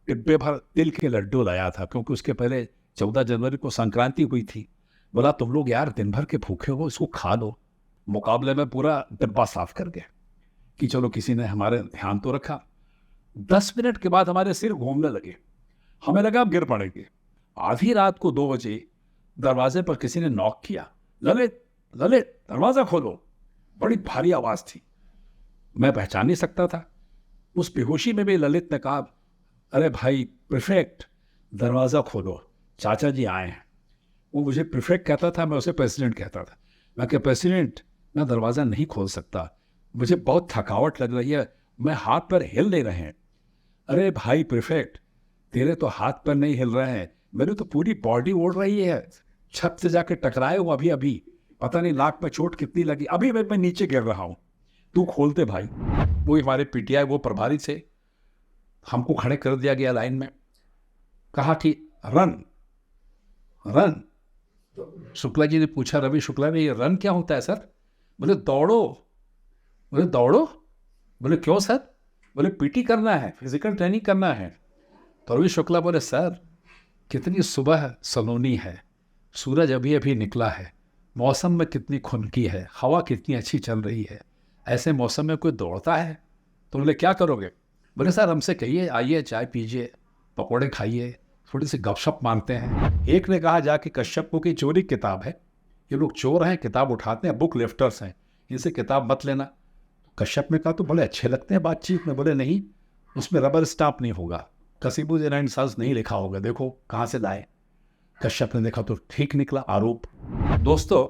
डिब्बे भर तिल के लड्डू लाया था, क्योंकि उसके पहले 14 जनवरी को संक्रांति हुई थी। बोला तुम लोग यार दिन भर के भूखे हो, इसको खा लो। मुकाबले में पूरा डिब्बा साफ कर गए कि चलो किसी ने हमारे ध्यान तो रखा। 10 मिनट के बाद हमारे सिर घूमने लगे, हमें लगा अब गिर पड़ेंगे। आधी रात को 2 बजे दरवाजे पर किसी ने नॉक किया, ललित ललित दरवाजा खोलो। बड़ी भारी आवाज थी, मैं पहचान नहीं सकता था। उस बेहोशी में भी ललित ने कहा, अरे भाई प्रीफेक्ट, दरवाजा खोलो, चाचा जी आए हैं। वो मुझे प्रीफेक्ट कहता था, मैं उसे प्रेसिडेंट कहता था। मैं क्या प्रेसिडेंट, मैं दरवाजा नहीं खोल सकता, मुझे बहुत थकावट लग रही है, मैं हाथ पर हिल नहीं रहे हैं। अरे भाई प्रीफेक्ट, तेरे तो हाथ पर नहीं हिल रहे हैं, मेरी तो पूरी बॉडी उड़ रही है, छत से जाके टकराए हूं अभी अभी, पता नहीं नाक में चोट कितनी लगी, अभी मैं नीचे गिर रहा हूं, तू खोलते भाई। वो हमारे पीटीआई वो प्रभारी थे, हमको खड़े कर दिया गया लाइन में, कहा कि रन रन। शुक्ला जी ने पूछा, रवि शुक्ला ने, ये रन क्या होता है सर? बोले दौड़ो। बोले दौड़ो? बोले क्यों सर? बोले पीटी करना है, फिजिकल ट्रेनिंग करना है। तो रवि शुक्ला बोले, सर कितनी सुबह सलोनी है, सूरज अभी अभी निकला है, मौसम में कितनी खुनकी है, हवा कितनी अच्छी चल रही है, ऐसे मौसम में कोई दौड़ता है? तो बोले क्या करोगे? बोले सर हमसे कहिए, आइए चाय पीजिए, पकौड़े खाइए, थोड़ी सी गपशप मारते हैं। एक ने कहा जाके, कश्यप की चोरी किताब है, ये लोग चोर हैं, किताब उठाते हैं, बुक लिफ्टर्स हैं, इनसे किताब मत लेना। कश्यप ने कहा तो बड़े अच्छे लगते हैं बातचीत में। बोले नहीं, उसमें रबर स्टाम्प नहीं होगा, कसीबुद्दीन एंड सन्स नहीं लिखा होगा, देखो कहाँ से लाए। कश्यप ने देखा तो ठीक निकला आरोप। दोस्तों,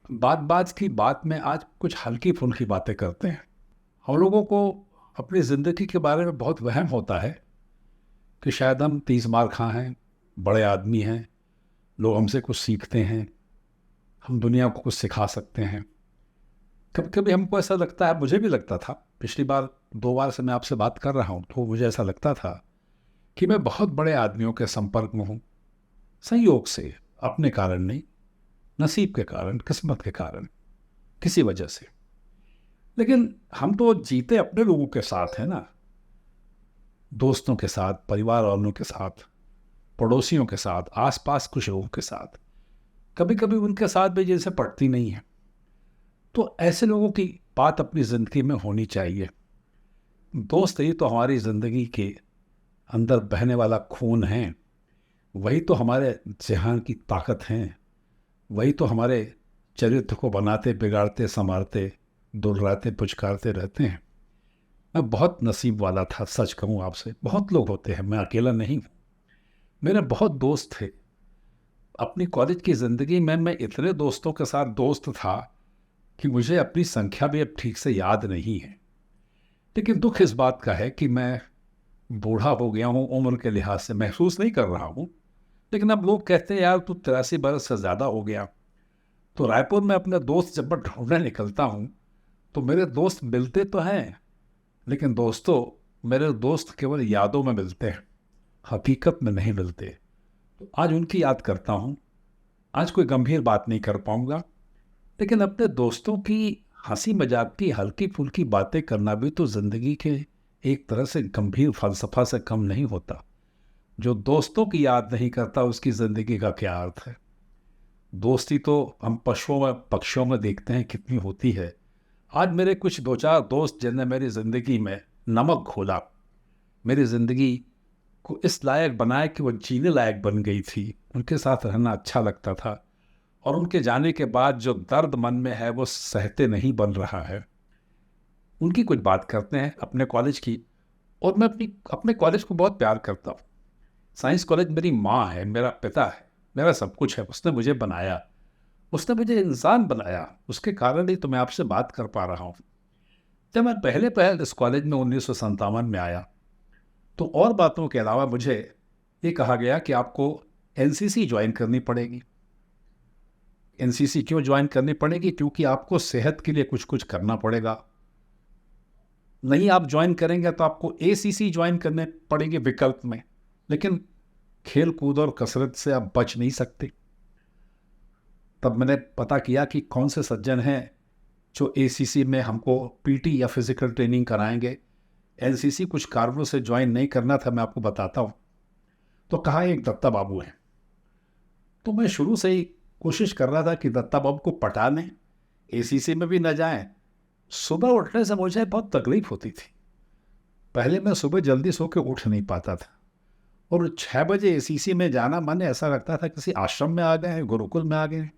बात बात की बात में आज कुछ हल्की फुल्की बातें करते हैं। हम लोगों को अपनी ज़िंदगी के बारे में बहुत वहम होता है कि शायद हम 30 मार खां हैं, बड़े आदमी हैं, लोग हमसे कुछ सीखते हैं, हम दुनिया को कुछ सिखा सकते हैं। कभी कभी हमको ऐसा लगता है, मुझे भी लगता था, पिछली बार 2 बार से मैं आपसे बात कर रहा हूँ तो मुझे ऐसा लगता था कि मैं बहुत बड़े आदमियों के संपर्क में हूँ, संयोग से, अपने कारण नहीं, नसीब के कारण, किस्मत के कारण, किसी वजह से। लेकिन हम तो जीते अपने लोगों के साथ हैं ना, दोस्तों के साथ, परिवार वालों के साथ, पड़ोसियों के साथ, आसपास कुछ लोगों के साथ, कभी कभी उनके साथ भी जैसे पड़ती नहीं है। तो ऐसे लोगों की बात अपनी ज़िंदगी में होनी चाहिए। दोस्त ही तो हमारी ज़िंदगी के अंदर बहने वाला खून है, वही तो हमारे ज़हन की ताकत हैं, वही तो हमारे चरित्र को बनाते, बिगाड़ते, संवारते, दुर्राते, पुचकारते रहते हैं। मैं बहुत नसीब वाला था, सच कहूँ आपसे। बहुत लोग होते हैं, मैं अकेला नहीं हूँ, मेरे बहुत दोस्त थे। अपनी कॉलेज की ज़िंदगी में मैं इतने दोस्तों के साथ दोस्त था कि मुझे अपनी संख्या भी अब ठीक से याद नहीं है। लेकिन दुख इस बात का है कि मैं बूढ़ा हो गया हूँ, उम्र के लिहाज से महसूस नहीं कर रहा हूँ। लेकिन अब लोग कहते हैं यार तू 83 बरस से ज़्यादा हो गया। तो रायपुर में अपने दोस्त जब मैं ढूंढने निकलता हूँ तो मेरे दोस्त मिलते तो हैं, लेकिन दोस्तों, मेरे दोस्त केवल यादों में मिलते हैं, हकीकत में नहीं मिलते। तो आज उनकी याद करता हूँ। आज कोई गंभीर बात नहीं कर पाऊंगा, लेकिन अपने दोस्तों की हंसी मजाक की हल्की फुल्की बातें करना भी तो जिंदगी के एक तरह से गंभीर फलसफा से कम नहीं होता। जो दोस्तों की याद नहीं करता उसकी जिंदगी का क्या अर्थ है? दोस्ती तो हम पशुओं में, पक्षियों में देखते हैं कितनी होती है। आज मेरे कुछ 2-4 दोस्त जिनने मेरी ज़िंदगी में नमक घोला, मेरी ज़िंदगी को इस लायक बनाया कि वो जीने लायक बन गई थी, उनके साथ रहना अच्छा लगता था। और उनके जाने के बाद जो दर्द मन में है वो सहते नहीं बन रहा है। उनकी कुछ बात करते हैं, अपने कॉलेज की। और मैं अपने कॉलेज को बहुत प्यार करता हूँ। साइंस कॉलेज मेरी माँ है, मेरा पिता है, मेरा सब कुछ है। उसने मुझे बनाया, उसने मुझे इंसान बनाया, उसके कारण ही तो मैं आपसे बात कर पा रहा हूँ। जब मैं पहले पहल इस कॉलेज में 1957 में आया तो और बातों के अलावा मुझे ये कहा गया कि आपको एनसीसी ज्वाइन करनी पड़ेगी। एनसीसी क्यों ज्वाइन करनी पड़ेगी? क्योंकि आपको सेहत के लिए कुछ कुछ करना पड़ेगा। नहीं आप ज्वाइन करेंगे तो आपको एसीसी ज्वाइन करने पड़ेगी विकल्प में, लेकिन खेल कूद और कसरत से आप बच नहीं सकते। तब मैंने पता किया कि कौन से सज्जन हैं जो एसीसी में हमको पीटी या फिजिकल ट्रेनिंग कराएंगे। एनसीसी कुछ कारणों से ज्वाइन नहीं करना था, मैं आपको बताता हूँ। तो कहा एक दत्ता बाबू हैं। तो मैं शुरू से ही कोशिश कर रहा था कि दत्ता बाबू को पटा लें, एसीसी में भी न जाएं। सुबह उठने से मुझे बहुत तकलीफ होती थी। पहले मैं सुबह जल्दी सो के उठ नहीं पाता था, और 6 बजे एसीसी में जाना माने ऐसा लगता था किसी आश्रम में आ गए हैं, गुरुकुल में आ गए हैं।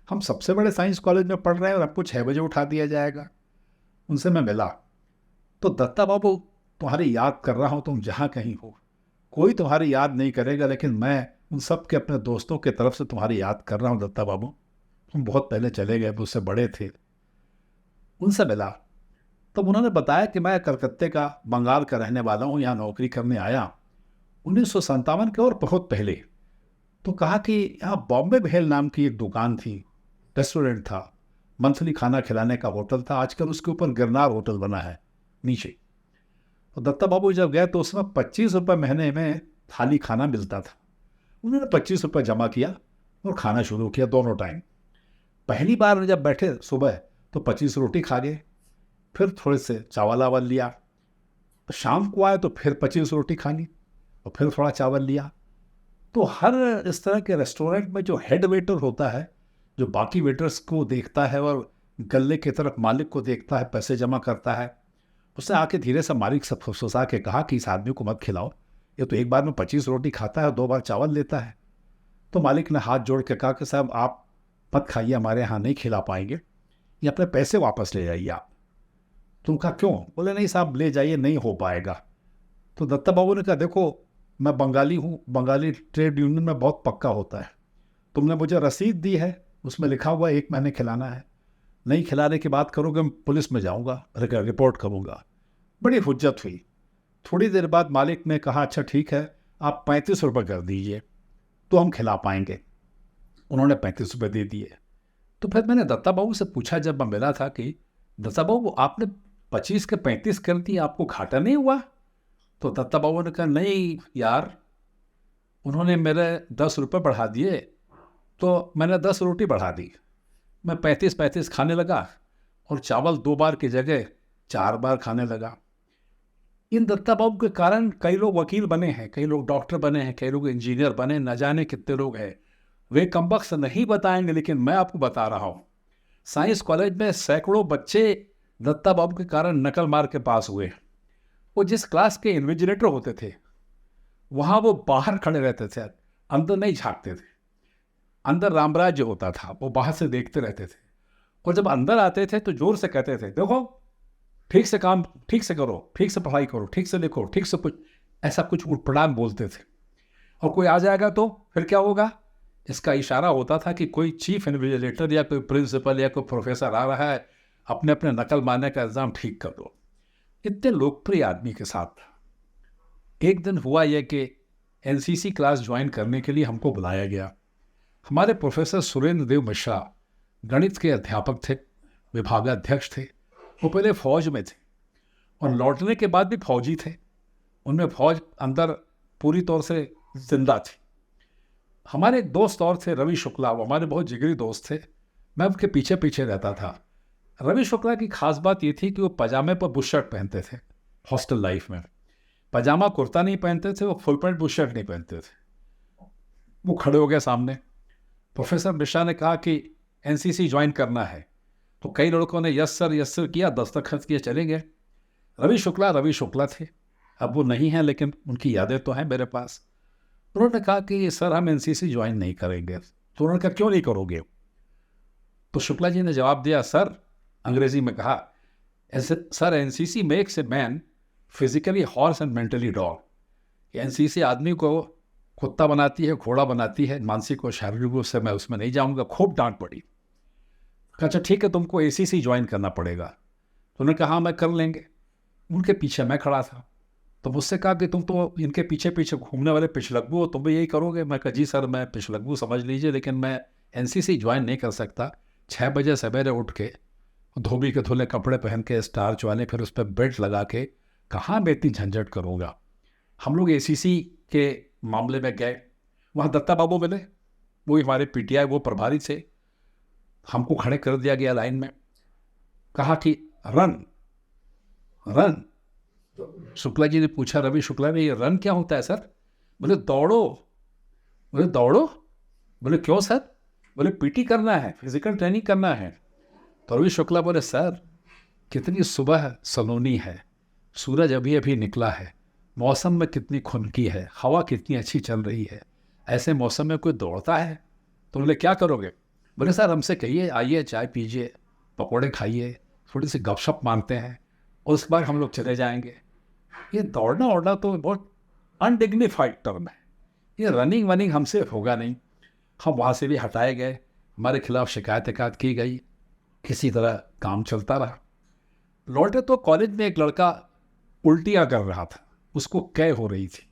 हम सबसे बड़े साइंस कॉलेज में पढ़ रहे हैं और आपको 6 बजे उठा दिया जाएगा। उनसे मैं मिला तो दत्ता बाबू, तुम्हारी याद कर रहा हूँ, तुम जहाँ कहीं हो। कोई तुम्हारी याद नहीं करेगा, लेकिन मैं उन सब के अपने दोस्तों की तरफ से तुम्हारी याद कर रहा हूँ दत्ता बाबू। तुम बहुत पहले चले गए, मुझसे बड़े थे। उनसे मिला तब उन्होंने बताया कि मैं कलकत्ते का, बंगाल का रहने वाला हूँ, यहाँ नौकरी करने आया 1957 के और बहुत पहले। तो कहा कि यहाँ बॉम्बे भेल नाम की एक दुकान थी, रेस्टोरेंट था, मंथली खाना खिलाने का होटल था। आजकल उसके ऊपर गिरनार होटल बना है नीचे। तो दत्ता बाबू जब गए तो उसमें 25 रुपये महीने में थाली खाना मिलता था। उन्होंने 25 रुपये जमा किया और खाना शुरू किया दोनों टाइम। पहली बार जब बैठे सुबह तो 25 रोटी खा गए, फिर थोड़े से चावल आवल लिया। तो शाम को आए तो फिर 25 रोटी खानी और फिर थोड़ा चावल लिया। तो हर इस तरह के रेस्टोरेंट में जो हेड वेटर होता है, जो बाकी वेटर्स को देखता है और गल्ले की तरफ मालिक को देखता है, पैसे जमा करता है, उसने आके धीरे से मालिक से फुसफुसा के कहा कि इस आदमी को मत खिलाओ, ये तो एक बार में 25 रोटी खाता है और 2 बार चावल लेता है। तो मालिक ने हाथ जोड़ के कहा कि साहब आप मत खाइए, हमारे यहाँ नहीं खिला पाएंगे, ये अपने पैसे वापस ले जाइए आप। तुम कहा क्यों? बोले नहीं साहब ले जाइए, नहीं हो पाएगा। तो दत्ता बाबू ने कहा देखो मैं बंगाली हूँ, बंगाली ट्रेड यूनियन में बहुत पक्का होता है। तुमने मुझे रसीद दी है, उसमें लिखा हुआ 1 महीने खिलाना है, नहीं खिलाने की बात करोगे मैं पुलिस में जाऊँगा, रिपोर्ट करूँगा। बड़ी हुज्जत हुई। थोड़ी देर बाद मालिक ने कहा अच्छा ठीक है, आप 35 रुपये कर दीजिए तो हम खिला पाएंगे। उन्होंने 35 रुपये दे दिए। तो फिर मैंने दत्ता बाबू से पूछा जब मैं मिला था कि दत्ता बाबू आपने 25 के 35 कर दिए, आपको घाटा नहीं हुआ? तो दत्ता बाबू ने कहा नहीं यार, उन्होंने मेरे 10 रुपये बढ़ा दिए तो मैंने 10 रोटी बढ़ा दी। मैं 35 खाने लगा और चावल 2 बार की जगह 4 बार खाने लगा। इन दत्ता बाबू के कारण कई लोग वकील बने हैं, कई लोग डॉक्टर बने हैं, कई लोग इंजीनियर बने, न जाने कितने लोग हैं। वे कमबख्त नहीं बताएंगे, लेकिन मैं आपको बता रहा हूँ साइंस कॉलेज में सैकड़ों बच्चे दत्ता बाबू के कारण नकल मार के पास हुए। वो जिस क्लास के इन्विजिलेटर होते थे वहाँ वो बाहर खड़े रहते थे, अंदर नहीं झाँकते थे। अंदर रामराज्य होता था, वो बाहर से देखते रहते थे। और जब अंदर आते थे तो जोर से कहते थे देखो ठीक से काम ठीक से करो, ठीक से पढ़ाई करो, ठीक से लिखो, ठीक से कुछ, ऐसा कुछ उटपटांग बोलते थे। और कोई आ जाएगा तो फिर क्या होगा? इसका इशारा होता था कि कोई चीफ इन्विजिलेटर या कोई प्रिंसिपल या कोई प्रोफेसर आ रहा है, अपने अपने नकल मारने का इंतजाम ठीक कर दो। इतने लोकप्रिय आदमी के साथ एक दिन हुआ यह कि एनसीसी क्लास ज्वाइन करने के लिए हमको बुलाया गया। हमारे प्रोफेसर सुरेंद्र देव मिश्रा गणित के अध्यापक थे, विभागाध्यक्ष थे। वो पहले फौज में थे और लौटने के बाद भी फौजी थे। उनमें फौज अंदर पूरी तौर से जिंदा थी। हमारे एक दोस्त और थे रवि शुक्ला, वो हमारे बहुत जिगरी दोस्त थे। मैं उनके पीछे पीछे रहता था। रवि शुक्ला की खास बात ये थी कि वो पजामे पर बुशर्ट पहनते थे। हॉस्टल लाइफ में पजामा कुर्ता नहीं पहनते थे, वो फुल पैंट बुशर्ट नहीं पहनते थे। वो खड़े हो गए सामने। प्रोफेसर मिश्रा ने कहा कि एनसीसी ज्वाइन करना है। तो कई लड़कों ने यस सर किया, दस्तखत किए, चले गए। रवि शुक्ला थे। अब वो नहीं है, लेकिन उनकी यादें तो हैं मेरे पास। उन्होंने कहा कि सर हम एनसीसी ज्वाइन नहीं करेंगे। तो उन्होंने कहा क्यों नहीं करोगे? तो शुक्ला जी ने जवाब दिया, सर, अंग्रेजी में कहा, ऐसे sir NCC makes a man physically horse and mentally dog. NCC आदमी को कुत्ता बनाती है, घोड़ा बनाती है, मानसिक और शारीरिक रूप से मैं उसमें नहीं जाऊंगा। खूब डांट पड़ी। अच्छा ठीक है, तुमको एसीसी ज्वाइन करना पड़ेगा। तो उन्होंने कहा हाँ मैं कर लेंगे। उनके पीछे मैं खड़ा था। तो मुझसे कहा कि तुम तो इनके पीछे पीछे घूमने वाले पिछलग्गू हो, तुम भी यही करोगे? मैं कहा जी सर मैं पिछलग्गू समझ लीजिए, लेकिन मैं एनसीसी ज्वाइन नहीं कर सकता। 6 बजे सवेरे उठ के धोबी के धुले कपड़े पहन के स्टार्च वाले, फिर उस पर बेल्ट लगा के कहाँ मैं इतनी झंझट करूँगा। हम लोग एसीसी के मामले में गए। वहाँ दत्ता बाबू मिले, वो हमारे पीटीआई वो प्रभारी थे। हमको खड़े कर दिया गया लाइन में। कहा कि रन रन। शुक्ला जी ने पूछा, रवि शुक्ला ने, ये रन क्या होता है सर? बोले दौड़ो। बोले दौड़ो? बोले क्यों सर? बोले पीटी करना है, फिजिकल ट्रेनिंग करना है। तो रवि शुक्ला बोले, सर कितनी सुबह सलोनी है, सूरज अभी अभी निकला है, मौसम में कितनी खुनकी है, हवा कितनी अच्छी चल रही है, ऐसे मौसम में कोई दौड़ता है? तो बोले क्या करोगे? बोले सर हमसे कहिए, आइए चाय पीजिए, पकौड़े खाइए, थोड़ी सी गपशप मारते हैं और उसके बाद हम लोग चले जाएंगे। ये दौड़ना ओड़ना तो बहुत अनडिग्निफाइड टर्म है, ये रनिंग वनिंग हमसे होगा नहीं। हम वहाँ से भी हटाए गए, हमारे खिलाफ शिकायत की गई, किसी तरह काम चलता रहा। लौटे तो कॉलेज में एक लड़का उल्टियाँ कर रहा था, उसको कै हो रही थी,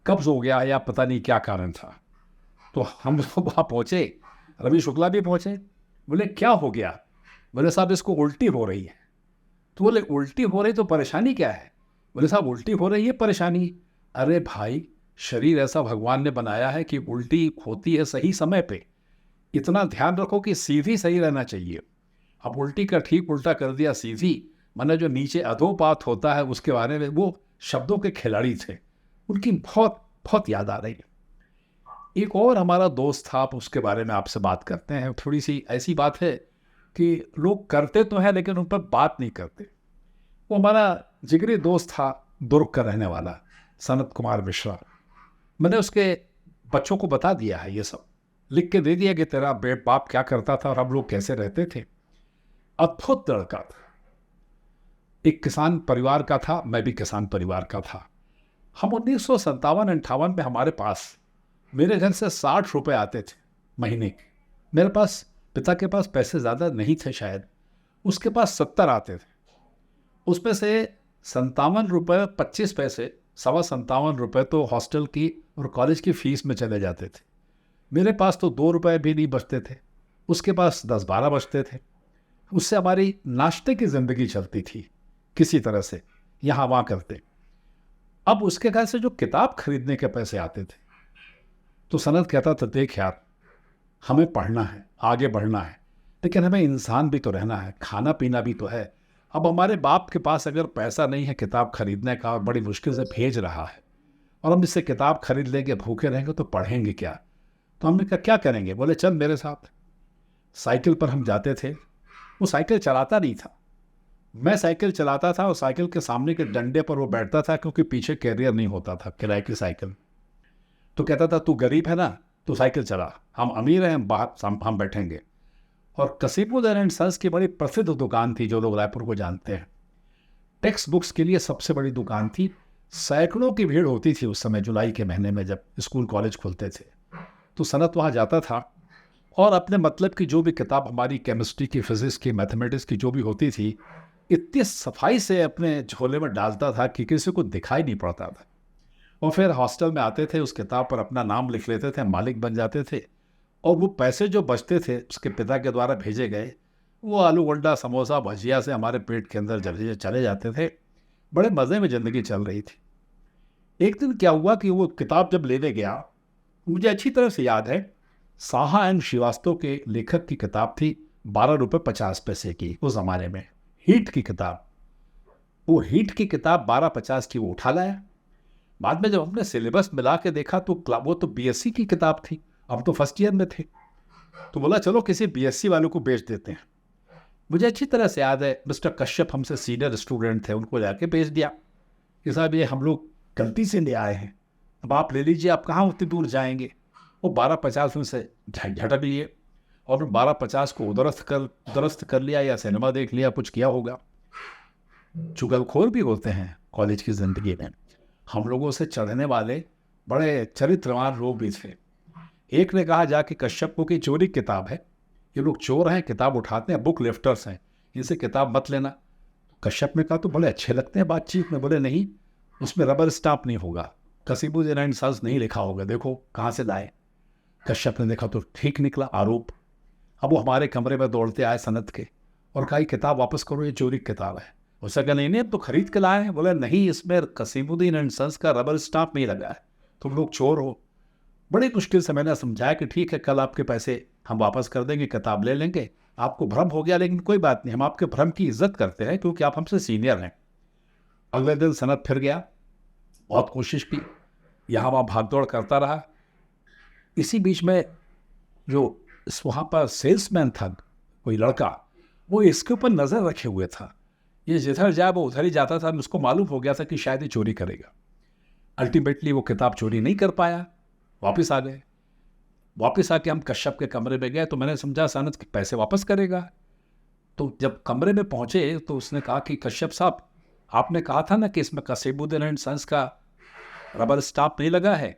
कब्ज हो गया या पता नहीं क्या कारण था। तो हम लोग वहाँ पहुँचे, रवि शुक्ला भी पहुँचे। बोले क्या हो गया? बोले साहब इसको उल्टी हो रही है। तो बोले उल्टी हो रही तो परेशानी क्या है? बोले साहब उल्टी हो रही है परेशानी। अरे भाई, शरीर ऐसा भगवान ने बनाया है कि उल्टी होती है सही समय पे, इतना ध्यान रखो कि सीधी सही रहना चाहिए। अब उल्टी का ठीक उल्टा कर दिया सीधी, माने जो नीचे अधोपात होता है उसके बारे में वो शब्दों के खिलाड़ी थे, उनकी बहुत बहुत याद आ रही है। एक और हमारा दोस्त था, आप उसके बारे में आपसे बात करते हैं। थोड़ी सी ऐसी बात है कि लोग करते तो हैं लेकिन उन पर बात नहीं करते। वो हमारा जिगरी दोस्त था, दुर्ग का रहने वाला, सनत कुमार मिश्रा। मैंने उसके बच्चों को बता दिया है, ये सब लिख के दे दिया कि तेरा बाप क्या करता था और हम लोग कैसे रहते थे। अद्भुत लड़का था, एक किसान परिवार का था, मैं भी किसान परिवार का था। हम 1957-58 में हमारे पास, मेरे घर से 60 रुपये आते थे महीने के। मेरे पास, पिता के पास पैसे ज़्यादा नहीं थे शायद, उसके पास 70 आते थे। उसमें से 57 रुपये 25 पैसे, 57.25 तो हॉस्टल की और कॉलेज की फीस में चले जाते थे। मेरे पास तो 2 रुपये भी नहीं बचते थे, उसके पास 10-12 बचते थे। उससे हमारी नाश्ते की ज़िंदगी चलती थी, किसी तरह से यहाँ वहाँ करते। अब उसके घर से जो किताब खरीदने के पैसे आते थे, तो सनत कहता था, देख यार, हमें पढ़ना है, आगे बढ़ना है, लेकिन हमें इंसान भी तो रहना है, खाना पीना भी तो है। अब हमारे बाप के पास अगर पैसा नहीं है किताब खरीदने का और बड़ी मुश्किल से भेज रहा है, और हम इससे किताब खरीद लेंगे, भूखे रहेंगे तो पढ़ेंगे क्या? तो हमने कहा क्या करेंगे? बोले चल मेरे साथ। साइकिल पर हम जाते थे, वो साइकिल चलाता नहीं था, मैं साइकिल चलाता था और साइकिल के सामने के डंडे पर वो बैठता था, क्योंकि पीछे कैरियर नहीं होता था, किराए की साइकिल। तो कहता था तू गरीब है ना, तू साइकिल चला, हम अमीर हैं, हम बाहर हम बैठेंगे। और कसीमुद्दीन एंड सन्स की बड़ी प्रसिद्ध दुकान थी, जो लोग रायपुर को जानते हैं, टेक्स्ट बुक्स के लिए सबसे बड़ी दुकान थी। सैकड़ों की भीड़ होती थी उस समय, जुलाई के महीने में जब स्कूल कॉलेज खुलते थे। तो सनत वहाँ जाता था और अपने मतलब की जो भी किताब, हमारी केमिस्ट्री की, फिजिक्स की, मैथमेटिक्स की जो भी होती थी, इतनी सफाई से अपने झोले में डालता था कि किसी को दिखाई नहीं पड़ता था। और फिर हॉस्टल में आते थे, उस किताब पर अपना नाम लिख लेते थे, मालिक बन जाते थे। और वो पैसे जो बचते थे उसके पिता के द्वारा भेजे गए, वो आलू वंडा, समोसा, भजिया से हमारे पेट के अंदर चले जाते थे। बड़े मज़े में ज़िंदगी चल रही थी। एक दिन क्या हुआ कि वो किताब जब लेने गया, मुझे अच्छी तरह से याद है, साहा एंड श्रीवास्तव के लेखक की किताब थी, 12.50 रुपये की उस ज़माने में, हीट की किताब। वो हीट की किताब 12.50 की वो उठा लाया। बाद में जब हमने सिलेबस मिला के देखा तो वो तो बीएससी की किताब थी, अब तो फर्स्ट ईयर में थे। तो बोला चलो किसी बीएससी वालों को बेच देते हैं। मुझे अच्छी तरह से याद है, मिस्टर कश्यप हमसे सीनियर स्टूडेंट थे, उनको जाके बेच दिया कि साहब ये हम लोग गलती से ले आए हैं, अब आप ले लीजिए, आप कहाँ उतनी दूर जाएंगे। वो 12.50 में से झटक लिए और 12.50 को दुरुस्त कर लिया, या सिनेमा देख लिया, कुछ किया होगा। चुगलखोर भी होते हैं कॉलेज की ज़िंदगी में। हम लोगों से चढ़ने वाले बड़े चरित्रवान लोग भी थे। एक ने कहा जाके कश्यप को कि चोरी किताब है, ये लोग चोर हैं, किताब उठाते हैं, बुक लिफ्टर्स हैं, इनसे किताब मत लेना। कश्यप ने कहा तो बड़े अच्छे लगते हैं बातचीत में। बोले नहीं, उसमें रबर स्टाम्प नहीं होगा, कसीमुद्दीन एंड सन्स नहीं लिखा होगा, देखो कहाँ से लाए। कश्यप ने देखा तो ठीक निकला आरोप। अब वो हमारे कमरे में दौड़ते आए सनत के और कहा किताब वापस करो, ये चोरी किताब है। उसने कहा नहीं, अब तो खरीद के लाए हैं। बोले नहीं, इसमें कसीमुद्दीन एंड सन्स का रबर स्टाम्प नहीं लगा है, तुम लोग चोर हो। बड़ी मुश्किल से मैंने समझाया कि ठीक है, कल आपके पैसे हम वापस कर देंगे, किताब ले लेंगे। आपको भ्रम हो गया, लेकिन कोई बात नहीं, हम आपके भ्रम की इज्जत करते हैं क्योंकि आप हमसे सीनियर हैं। अगले दिन सनत फिर गया, बहुत कोशिश की, यहाँ वहाँ भाग दौड़ करता रहा। इसी बीच में जो वहाँ पर सेल्समैन था कोई लड़का, वो इसके ऊपर नज़र रखे हुए था। ये जिधर जाए वो उधर ही जाता था। उसको मालूम हो गया था कि शायद ये चोरी करेगा। अल्टीमेटली वो किताब चोरी नहीं कर पाया, वापस आ गए। वापस आके हम कश्यप के कमरे में गए तो मैंने समझा सनत के पैसे वापस करेगा। तो जब कमरे में पहुंचे तो उसने कहा कि कश्यप साहब, आपने कहा था ना कि इसमें कसीमुद्दीन एंड सन्स का रबर स्टाम्प नहीं लगा है।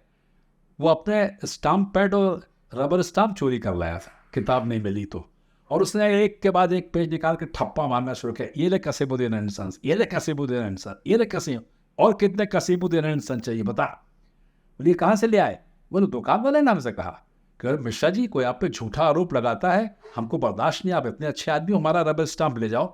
वो अपने स्टाम्प पैड और रबर स्टाम्प चोरी कर लाया था, किताब नहीं मिली तो। और उसने एक के बाद एक पेज निकाल के ठप्पा मारना शुरू किया, ये ले कसीमुद्दीन एंड सन्स, ये ले कसीमुद्दीन एंड सन्स, ये ले कसीम, और कितने कसीमुद्दीन एंड सन्स चाहिए बता। बोलिए कहाँ से ले आए? बोले दुकान वाले नाम से कहा कि मिश्रा जी, कोई आप पे झूठा आरोप लगाता है, हमको बर्दाश्त नहीं, आप इतने अच्छे आदमी, हमारा रबर स्टाम्प ले जाओ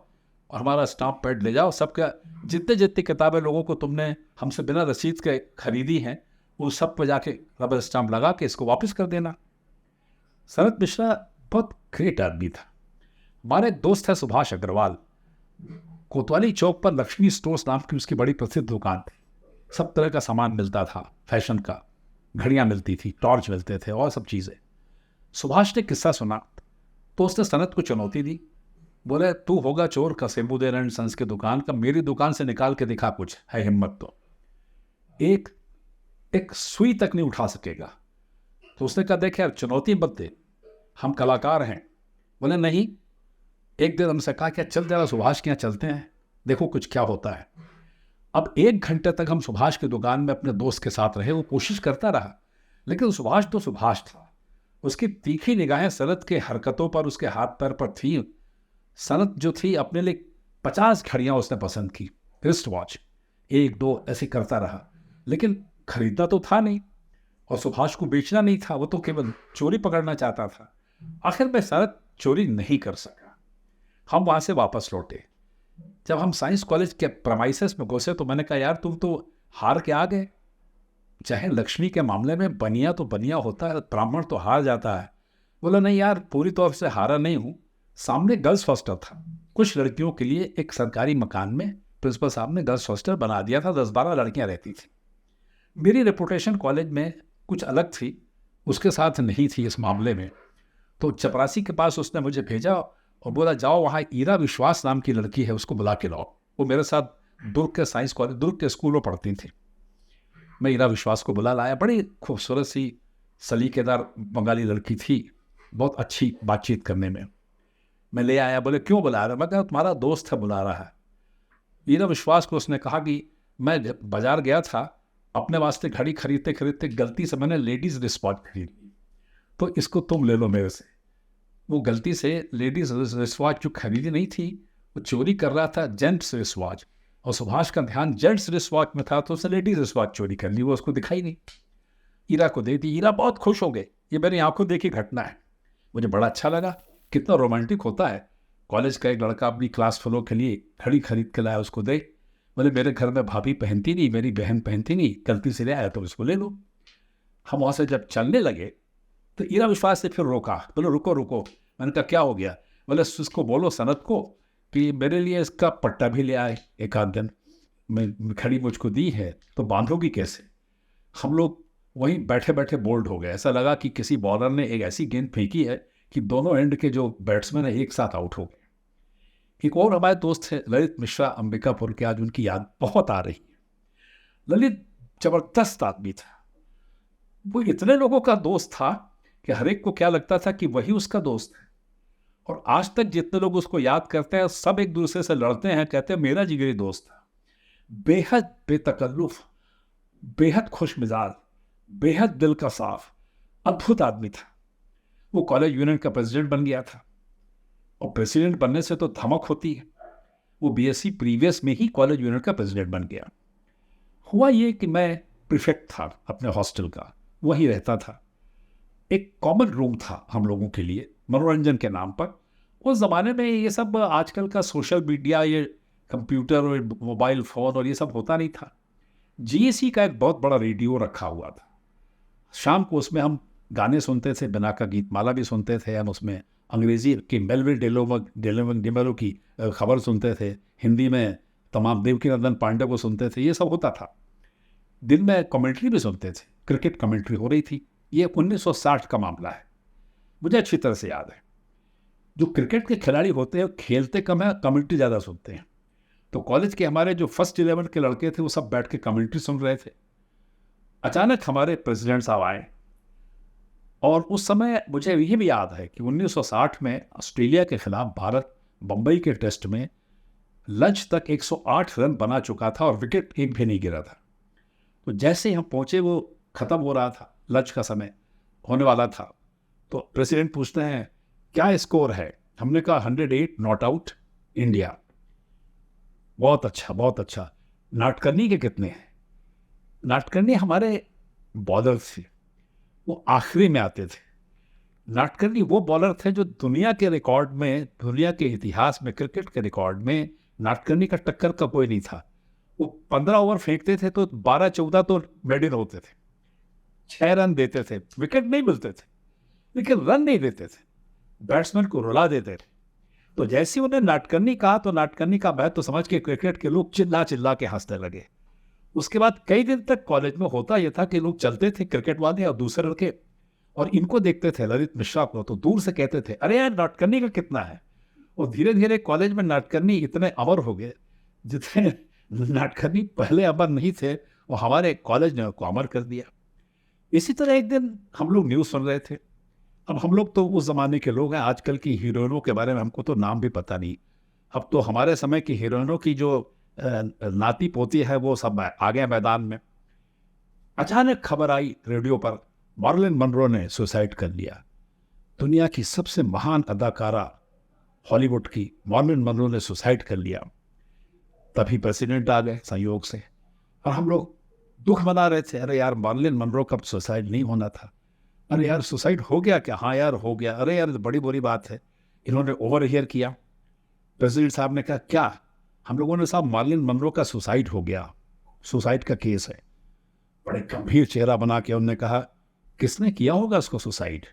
और हमारा स्टाम्प पैड ले जाओ। सबका जितने जितनी किताबें लोगों को तुमने हमसे बिना रसीद के खरीदी हैं, वो सब पे जाके रबर स्टाम्प लगा के इसको वापस कर देना। सनत मिश्रा बहुत ग्रेट आदमी था। हमारे एक दोस्त है सुभाष अग्रवाल, कोतवाली चौक पर लक्ष्मी स्टोर्स नाम की उसकी बड़ी प्रसिद्ध दुकान थी। सब तरह का सामान मिलता था, फैशन का, घड़ियाँ मिलती थी, टॉर्च मिलते थे और सब चीज़ें। सुभाष ने किस्सा सुना तो उसने सनत को चुनौती दी। बोले तू होगा चोर कसीमुद्दीन एंड सन्स की दुकान का, मेरी दुकान से निकाल के दिखा, कुछ है हिम्मत तो। एक एक सुई तक नहीं उठा सकेगा। तो उसने कहा देख यार, चुनौती मत दे, हम कलाकार हैं। बोले नहीं। एक दिन हमसे कहा क्या चल जरा सुभाष के यहाँ चलते हैं, देखो कुछ क्या होता है। अब 1 घंटे तक हम सुभाष की दुकान में अपने दोस्त के साथ रहे। वो कोशिश करता रहा, लेकिन सुभाष तो सुभाष था। उसकी तीखी निगाहें सनत के हरकतों पर, उसके हाथ पैर पर थी। सनत जो थी, अपने लिए 50 घड़ियाँ उसने पसंद की, रिस्ट वॉच, 1 2 ऐसे करता रहा, लेकिन खरीदना तो था नहीं और सुभाष को बेचना नहीं था, वो तो केवल चोरी पकड़ना चाहता था। आखिर में सनत चोरी नहीं कर सका। हम वहाँ से वापस लौटे। जब हम साइंस कॉलेज के प्रमाइसेस में घुसे तो मैंने कहा यार तुम तो हार के आ गए। चाहे लक्ष्मी के मामले में बनिया तो बनिया होता है, ब्राह्मण तो हार जाता है। बोला नहीं यार, पूरी तौर से हारा नहीं हूँ। सामने गर्ल्स हॉस्टल था, कुछ लड़कियों के लिए एक सरकारी मकान में प्रिंसिपल साहब ने गर्ल्स हॉस्टल बना दिया था, 10-12 लड़कियाँ रहती थी। मेरी रेपुटेशन कॉलेज में कुछ अलग थी, उसके साथ नहीं थी इस मामले में। तो चपरासी के पास उसने मुझे भेजा और बोला जाओ, वहाँ ईरा विश्वास नाम की लड़की है, उसको बुला के लाओ। वो मेरे साथ दुर्ग के साइंस कॉलेज, दुर्ग के स्कूल में पढ़ती थी। मैं ईरा विश्वास को बुला लाया। बड़ी खूबसूरत सी सलीकेदार बंगाली लड़की थी, बहुत अच्छी बातचीत करने में। मैं ले आया। बोले क्यों बुला रहा है? मैं कहा तुम्हारा दोस्त है बुला रहा है। ईरा विश्वास को उसने कहा कि मैं बाजार गया था, अपने वास्ते घड़ी खरीदते खरीदते गलती से मैंने लेडीज़ रिस्ट वॉच खरीद ली, तो इसको तुम ले लो मेरे से। वो गलती से लेडीज रिस्ट वॉच जो खरीदी नहीं थी, वो चोरी कर रहा था जेंट्स रिस्ट वॉच, और सुभाष का ध्यान जेंट्स रिस्ट वॉच में था, तो उसने लेडीज रिस्ट वॉच चोरी कर ली। वो उसको दिखाई नहीं, ईरा को दे दी। ईरा बहुत खुश हो गए, ये मेरी आंखों देखी घटना है। मुझे बड़ा अच्छा लगा, कितना रोमांटिक होता है, कॉलेज का एक लड़का अपनी क्लास फेलो के लिए घड़ी खरीद के लाया, उसको दे। बोले मेरे घर में भाभी पहनती नहीं, मेरी बहन पहनती नहीं, गलती से ले आया तो इसको ले लो। हम वहाँ से जब चलने लगे तो ईरा विश्वास ने फिर रोका। बोले रुको रुको। मैंने कहा क्या हो गया? बोले उसको बोलो सनत को कि मेरे लिए इसका पट्टा भी ले आए एक आध दिन, मैं खड़ी मुझको दी है तो बांधोगी कैसे? हम लोग वहीं बैठे बैठे बोल्ड हो गए। ऐसा लगा कि किसी बॉलर ने एक ऐसी गेंद फेंकी है कि दोनों एंड के जो बैट्समैन है एक साथ आउट हो गए। एक और हमारे दोस्त है ललित मिश्रा, अंबिकापुर के, आज उनकी याद बहुत आ रही है। ललित जबरदस्त आदमी था। वो इतने लोगों का दोस्त था कि हर एक को क्या लगता था कि वही उसका दोस्त है। और आज तक जितने लोग उसको याद करते हैं सब एक दूसरे से लड़ते हैं, कहते हैं मेरा जिगरी दोस्त था। बेहद बेतकल्लुफ, बेहद खुश मिजाज, बेहद दिल का साफ, अद्भुत आदमी था। वो कॉलेज यूनियन का प्रेसिडेंट बन गया था, और प्रेसिडेंट बनने से तो धमक होती है। वो बीएससी प्रीवियस में ही कॉलेज यूनियन का प्रेसिडेंट बन गया। हुआ ये कि मैं प्रीफेक्ट था अपने हॉस्टल का, वहीं रहता था। एक कॉमन रूम था हम लोगों के लिए मनोरंजन के नाम पर। उस ज़माने में ये सब आजकल का सोशल मीडिया, ये कंप्यूटर और मोबाइल फ़ोन और ये सब होता नहीं था। जीएससी का एक बहुत बड़ा रेडियो रखा हुआ था। शाम को उसमें हम गाने सुनते थे, बिना का गीत माला भी सुनते थे। हम उसमें अंग्रेज़ी की मेलविल डेलोमो की खबर सुनते थे, हिंदी में तमाम देवकीनंदन पांडे को सुनते थे, ये सब होता था। दिन में कमेंट्री भी सुनते थे, क्रिकेट कमेंट्री हो रही थी। ये 1960 का मामला है, मुझे अच्छी तरह से याद है। जो क्रिकेट के खिलाड़ी होते हैं खेलते कम है, कमेंट्री ज़्यादा सुनते हैं। तो कॉलेज के हमारे जो फर्स्ट 11 के लड़के थे वो सब बैठ के कमेंट्री सुन रहे थे। अचानक हमारे प्रेसिडेंट साहब आए और उस समय मुझे ये भी याद है कि 1960 में ऑस्ट्रेलिया के खिलाफ भारत बम्बई के टेस्ट में लंच तक 108 रन बना चुका था और विकेट एक भी नहीं गिरा था। तो जैसे ही हम पहुंचे वो खत्म हो रहा था, लंच का समय होने वाला था, तो प्रेसिडेंट पूछते हैं क्या स्कोर है। हमने कहा 108 नॉट आउट इंडिया। बहुत अच्छा, बहुत अच्छा। नाटकर्नी के कितने हैं? नाटकर्नी हमारे बॉलर थे, वो आखिरी में आते थे। नाटकर्नी वो बॉलर थे जो दुनिया के रिकॉर्ड में, दुनिया के इतिहास में, क्रिकेट के रिकॉर्ड में नाटकर्नी का टक्कर का कोई नहीं था। वो 15 ओवर फेंकते थे तो 12-14 तो मेडन होते थे, 6 रन देते थे, विकेट नहीं मिलते थे लेकिन रन नहीं देते थे, बैट्समैन को रुला देते थे। तो जैसे उन्हें नाटकर्नी कहा तो नाटकर्नी का महत्व तो समझ के क्रिकेट के लोग चिल्ला चिल्ला के हंसने लगे। उसके बाद कई दिन तक कॉलेज में होता यह था कि लोग चलते थे क्रिकेट वाले और दूसरे लड़के, और इनको देखते थे ललित मिश्रा को, तो दूर से कहते थे अरे यार नाटकर्नी का कितना है। और धीरे धीरे कॉलेज में नाटकर्नी इतने अमर हो गए जितने नाटकर्नी पहले अमर नहीं थे, वो हमारे कॉलेज ने उनको अमर कर दिया। इसी तरह एक दिन हम लोग न्यूज़ सुन रहे थे। अब हम लोग तो उस ज़माने के लोग हैं, आजकल की हीरोइनों के बारे में हमको तो नाम भी पता नहीं। अब तो हमारे समय की हीरोइनों की जो नाती पोती है वो सब आ गए मैदान में। अचानक खबर आई रेडियो पर, मार्लिन मनरो ने सुसाइड कर लिया। दुनिया की सबसे महान अदाकारा हॉलीवुड की मार्लिन मनरो ने सुसाइड कर लिया। तभी प्रेसिडेंट आ गए संयोग से, और हम लोग दुख मना रहे थे, अरे यार मार्लिन मनरो कब सुसाइड नहीं होना था। अरे यार सुसाइड हो गया क्या? हाँ यार हो गया। अरे यार बड़ी बुरी बात है। इन्होंने ओवर हियर किया। प्रेसिडेंट साहब ने कहा क्या? हम लोगों ने साहब मार्लिन मनरो का सुसाइड हो गया, सुसाइड का केस है। बड़े गंभीर चेहरा बना के उन्होंने कहा किसने किया होगा उसको सुसाइड?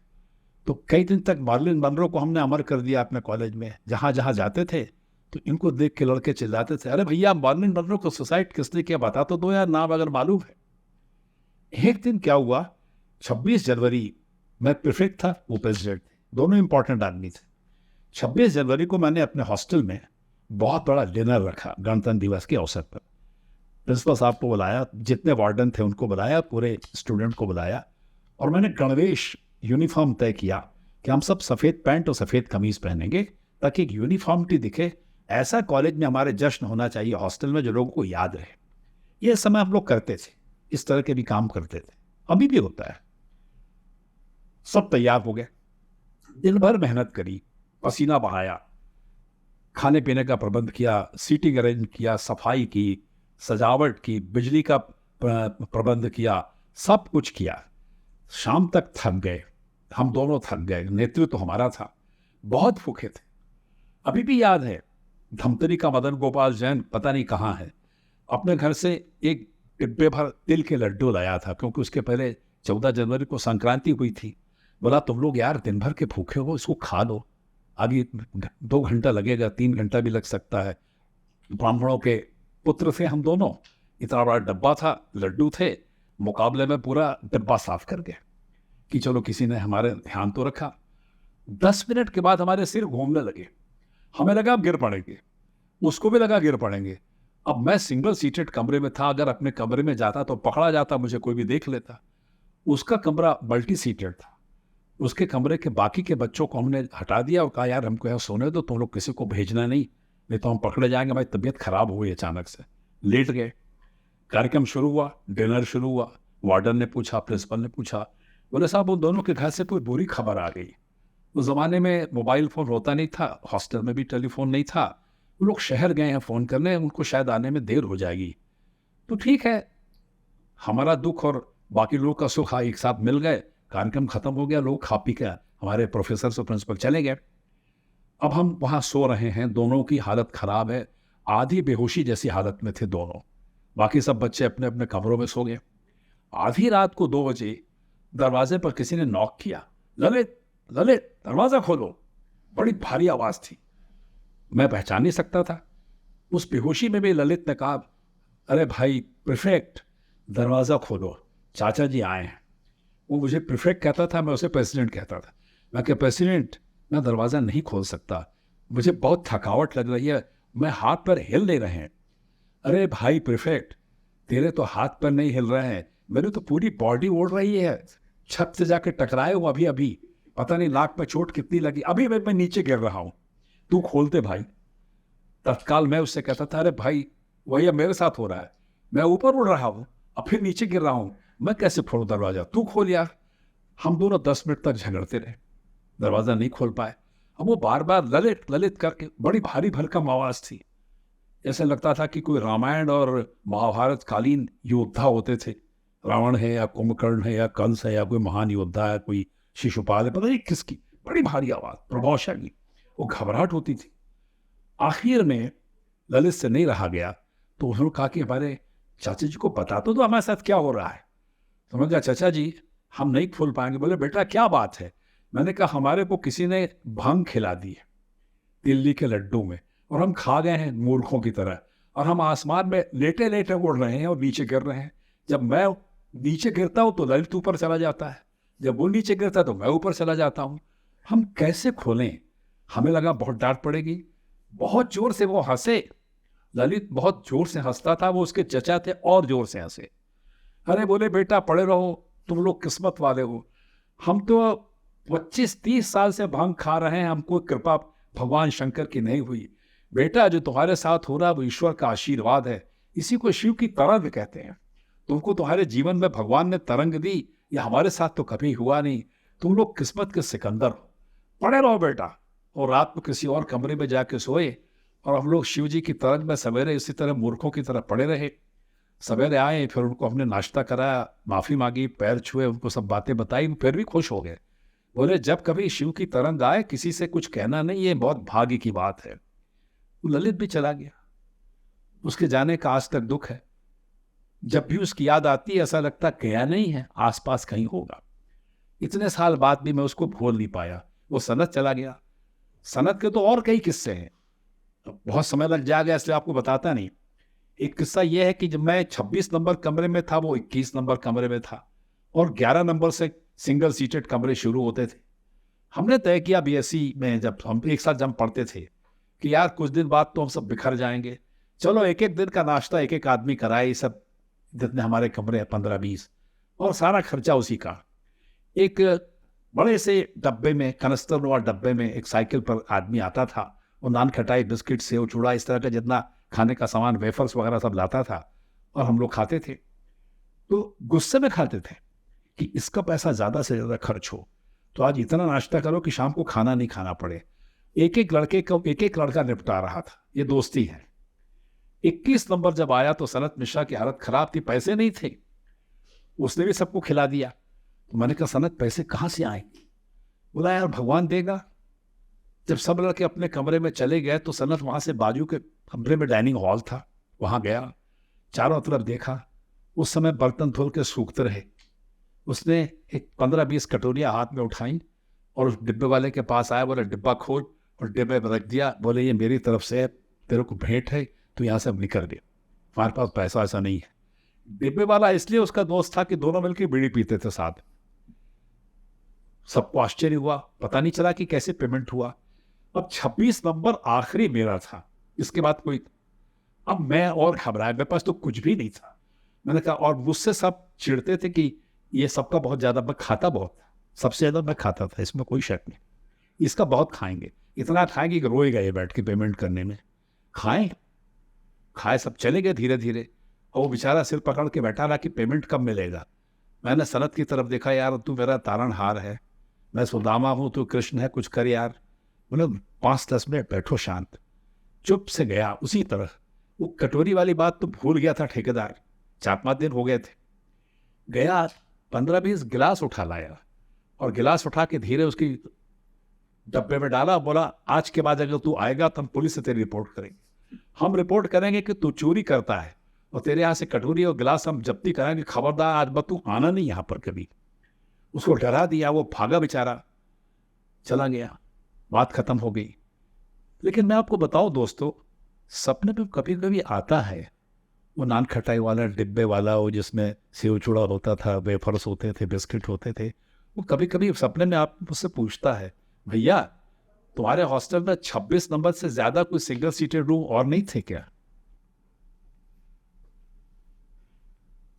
तो कई दिन तक मार्लिन मनरो को हमने अमर कर दिया अपने कॉलेज में। जहाँ जहाँ जाते थे तो इनको देख के लड़के चिल्लाते थे अरे भैया मार्लिन मनरो को सुसाइड किसने किया, बता तो दो यार, नाम अगर मालूम है। एक दिन क्या हुआ, 26 जनवरी, मैं प्रीफेक्ट था, वो प्रेसिडेंट थे, दोनों इंपॉर्टेंट आदमी थे। 26 जनवरी को मैंने अपने हॉस्टल में बहुत बड़ा डिनर रखा गणतंत्र दिवस के अवसर पर। प्रिंसिपल साहब को बुलाया, जितने वार्डन थे उनको बुलाया, पूरे स्टूडेंट को बुलाया, और मैंने गणवेश यूनिफॉर्म तय किया कि हम सब सफ़ेद पैंट और सफ़ेद कमीज़ पहनेंगे ताकि एक यूनिफॉर्मिटी दिखे। ऐसा कॉलेज में हमारे जश्न होना चाहिए हॉस्टल में जो लोगों को याद रहे। ये समय हम लोग करते थे, इस तरह के भी काम करते थे, अभी भी होता है। सब तैयार हो गए, दिन भर मेहनत करी, पसीना बहाया, खाने पीने का प्रबंध किया, सीटिंग अरेंज किया, सफाई की, सजावट की, बिजली का प्रबंध किया, सब कुछ किया। शाम तक थक गए, हम दोनों थक गए, नेतृत्व तो हमारा था, बहुत भूखे थे। अभी भी याद है, धमतरी का मदन गोपाल जैन पता नहीं कहाँ है, अपने घर से एक डिब्बे भर तिल के लड्डू लाया था, क्योंकि उसके पहले 14 जनवरी को संक्रांति हुई थी। बोला तुम लोग यार दिन भर के भूखे हो, इसको खा लो, आगे 2 घंटा लगेगा, 3 घंटा भी लग सकता है। ब्राह्मणों के पुत्र थे हम दोनों, इतना बड़ा डब्बा था, लड्डू थे, मुकाबले में पूरा डब्बा साफ कर गए कि चलो किसी ने हमारे ध्यान तो रखा। 10 मिनट के बाद हमारे सिर घूमने लगे, हमें लगा अब गिर पड़ेंगे, उसको भी लगा गिर पड़ेंगे। अब मैं सिंगल सीटेड कमरे में था, अगर अपने कमरे में जाता तो पकड़ा जाता, मुझे कोई भी देख लेता। उसका कमरा मल्टी सीटेड था, उसके कमरे के बाकी के बच्चों को हमने हटा दिया और कहा यार हमको यहाँ सोने दो, तुम लोग किसी को भेजना नहीं तो हम पकड़े जाएंगे। हमारी तबीयत खराब हो गई अचानक से, लेट गए। कार्यक्रम शुरू हुआ, डिनर शुरू हुआ। वार्डन ने पूछा, प्रिंसिपल ने पूछा, बोले साहब उन दोनों के घर से कोई बुरी खबर आ गई। उस ज़माने में मोबाइल फ़ोन होता नहीं था, हॉस्टल में भी टेलीफोन नहीं था, वो लोग शहर गए हैं फ़ोन करने, उनको शायद आने में देर हो जाएगी। तो ठीक है, हमारा दुख और बाकी लोगों का सुख एक साथ मिल गए, कार्यक्रम खत्म हो गया, लोग खा पी के हमारे प्रोफेसर से प्रिंसिपल चले गए। अब हम वहाँ सो रहे हैं, दोनों की हालत ख़राब है, आधी बेहोशी जैसी हालत में थे दोनों, बाकी सब बच्चे अपने अपने कमरों में सो गए। आधी रात को 2 बजे दरवाजे पर किसी ने नॉक किया, ललित ललित दरवाज़ा खोलो। बड़ी भारी आवाज़ थी, मैं पहचान नहीं सकता था। उस बेहोशी में भी ललित ने कहा, अरे भाई प्रीफेक्ट, दरवाज़ा खोलो, चाचा जी आए हैं। वो मुझे प्रीफेक्ट कहता था, मैं उसे प्रेसिडेंट कहता था। मैं क्या प्रेसिडेंट, मैं दरवाज़ा नहीं खोल सकता, मुझे बहुत थकावट लग रही है, मैं हाथ पैर हिल नहीं रहे हैं। अरे भाई प्रीफेक्ट, तेरे तो हाथ पैर नहीं हिल रहे हैं, मेरी तो पूरी बॉडी उड़ रही है, छत से जाके टकराए हूँ अभी अभी, पता नहीं नाक में चोट कितनी लगी, अभी मैं नीचे गिर रहा हूँ, तू खोलते भाई। तत्काल मैं उससे कहता था, अरे भाई वही अब मेरे साथ हो रहा है, मैं ऊपर उड़ रहा हूँ अब फिर नीचे गिर रहा हूँ, मैं कैसे खोलूँ दरवाज़ा, तू खोल यार। हम दोनों 10 मिनट तक झगड़ते रहे, दरवाज़ा नहीं खोल पाए। अब वो बार बार ललित ललित करके, बड़ी भारी भरकम आवाज़ थी, ऐसा लगता था कि कोई रामायण और महाभारत कालीन योद्धा होते थे, रावण है या कुंभकर्ण है या कंस है या कोई महान योद्धा है, कोई शिशुपाल है, पता नहीं किसकी बड़ी भारी आवाज़, प्रभावशाली, वो घबराहट होती थी। आखिर में ललित से नहीं रहा गया, तो उन्होंने कहा कि हमारे चाचा जी को बता तो हमारे साथ क्या हो रहा है। तो मैंने कहा, चाचा जी हम नहीं खोल पाएंगे। बोले, बेटा क्या बात है। मैंने कहा, हमारे को किसी ने भांग खिला दी है दिल्ली के लड्डू में, और हम खा गए हैं मूर्खों की तरह, और हम आसमान में लेटे लेटे उड़ रहे हैं और नीचे गिर रहे हैं। जब मैं नीचे गिरता हूँ तो ललित ऊपर चला जाता है, जब वो नीचे गिरता है तो मैं ऊपर चला जाता हूँ, हम कैसे खोलें। हमें लगा बहुत डांट पड़ेगी, बहुत जोर से वो हंसे। ललित बहुत जोर से हंसता था, वो उसके चचा थे और जोर से हंसे। अरे बोले, बेटा पड़े रहो, तुम लोग किस्मत वाले हो, हम तो 25-30 साल से भांग खा रहे हैं, हमको कृपा भगवान शंकर की नहीं हुई। बेटा जो तुम्हारे साथ हो रहा है वो ईश्वर का आशीर्वाद है, इसी को शिव की तरंग कहते हैं। तुमको तुम्हारे जीवन में भगवान ने तरंग दी, ये हमारे साथ तो कभी हुआ नहीं, तुम लोग किस्मत के सिकंदर हो, पड़े रहो बेटा। और रात को किसी और कमरे में जाके सोए, और हम लोग शिव जी की तरंग में सवेरे इसी तरह मूर्खों की तरह पड़े रहे। सवेरे आए, फिर उनको हमने नाश्ता कराया, माफ़ी मांगी, पैर छुए, उनको सब बातें बताई, फिर भी खुश हो गए। बोले, जब कभी शिव की तरंग आए किसी से कुछ कहना नहीं, ये बहुत भाग्य की बात है। ललित भी चला गया, उसके जाने का आज तक दुख है। जब भी उसकी याद आती है ऐसा लगता गया नहीं है, आसपास कहीं होगा। इतने साल बाद भी मैं उसको भूल नहीं पाया। वो सनत चला गया। सनत के तो और कई किस्से हैं, बहुत समय लग जाएगा इसलिए आपको बताता नहीं। एक किस्सा यह है कि जब मैं 26 नंबर कमरे में था, वो 21 नंबर कमरे में था, और 11 नंबर से सिंगल सीटेड कमरे शुरू होते थे। हमने तय किया बीएससी में, जब हम एक साथ जम पढ़ते थे, कि यार कुछ दिन बाद तो हम सब बिखर जाएंगे, चलो एक एक दिन का नाश्ता एक एक आदमी कराए, सब जितने हमारे कमरे हैं 15-20, और सारा खर्चा उसी का। एक बड़े से डब्बे में, कनस्तरनुमा डब्बे में एक साइकिल पर आदमी आता था, वो नान खटाई, बिस्किट, सेव, चूड़ा, इस तरह का जितना खाने का सामान, वेफर्स वगैरह सब लाता था, और हम लोग खाते थे। तो गुस्से में खाते थे कि इसका पैसा ज़्यादा से ज़्यादा खर्च हो, तो आज इतना नाश्ता करो कि शाम को खाना नहीं खाना पड़े। एक एक लड़के को एक एक लड़का निपटा रहा था, ये दोस्ती है। 21 नंबर जब आया तो सनत मिश्रा की हालत खराब थी, पैसे नहीं थे, उसने भी सबको खिला दिया। तो मैंने कहा, सनत पैसे कहाँ से आएंगे। बोला, यार भगवान देगा। जब सब लड़के अपने कमरे में चले गए तो सनत वहाँ से बाजू के कमरे में डाइनिंग हॉल था, वहाँ गया, चारों तरफ देखा। उस समय बर्तन धुल के सूखते रहे। उसने एक 15-20 कटोरियाँ हाथ में उठाई और उस डिब्बे वाले के पास आया, बोले डिब्बा खोल, और डिब्बे में रख दिया। बोले, ये मेरी तरफ से तेरे को भेंट है, तो यहाँ से अब निकल गया, हमारे पास पैसा ऐसा नहीं है। डिब्बे वाला इसलिए उसका दोस्त था कि दोनों मिलकर बीड़ी पीते थे साथ। सबको आश्चर्य हुआ, पता नहीं चला कि कैसे पेमेंट हुआ। अब 26 नंबर आखिरी मेरा था, इसके बाद कोई। अब मैं और घबराया, मेरे पास तो कुछ भी नहीं था। मैंने कहा, और मुझसे सब चिढ़ते थे कि ये सबका बहुत ज़्यादा, मैं खाता बहुत था, सबसे ज़्यादा मैं खाता था, इसमें कोई शक नहीं, इसका बहुत खाएंगे, इतना खाएंगे कि रोएगा ये बैठ के पेमेंट करने में। खाए सब चले गए धीरे धीरे, और वो बेचारा सिर पकड़ के बैठा रहा कि पेमेंट कब मिलेगा। मैंने सनत की तरफ देखा, यार तू मेरा तारणहार है, मैं सुदामा हूँ, तू कृष्ण है, कुछ कर यार। मतलब 5-10 मिनट बैठो शांत। चुप से गया उसी तरह। वो कटोरी वाली बात तो भूल गया था ठेकेदार, 4-5 दिन हो गए थे। गया, 15-20 गिलास उठा लाया, और गिलास उठा के धीरे उसकी डब्बे में डाला। बोला, आज के बाद अगर तू आएगा तो हम पुलिस से तेरी रिपोर्ट करेंगे, हम रिपोर्ट करेंगे कि तू चोरी करता है, और तेरे यहाँ से कटोरी और गिलास हम जब्ती कराएंगे, खबरदार आज बाद तू आना नहीं यहाँ पर कभी। उसको डरा दिया, वो भागा बेचारा, चला गया, बात खत्म हो गई। लेकिन मैं आपको बताऊं दोस्तों, सपने में कभी कभी आता है, वो नान खटाई वाला डिब्बे वाला, वो जिसमें सेव चूड़ा होता था, वेफर्स होते थे, बिस्किट होते थे। वो कभी कभी सपने में आप मुझसे पूछता है, भैया तुम्हारे हॉस्टल में 26 नंबर से ज्यादा कोई सिंगल सीटेड रूम और नहीं थे क्या?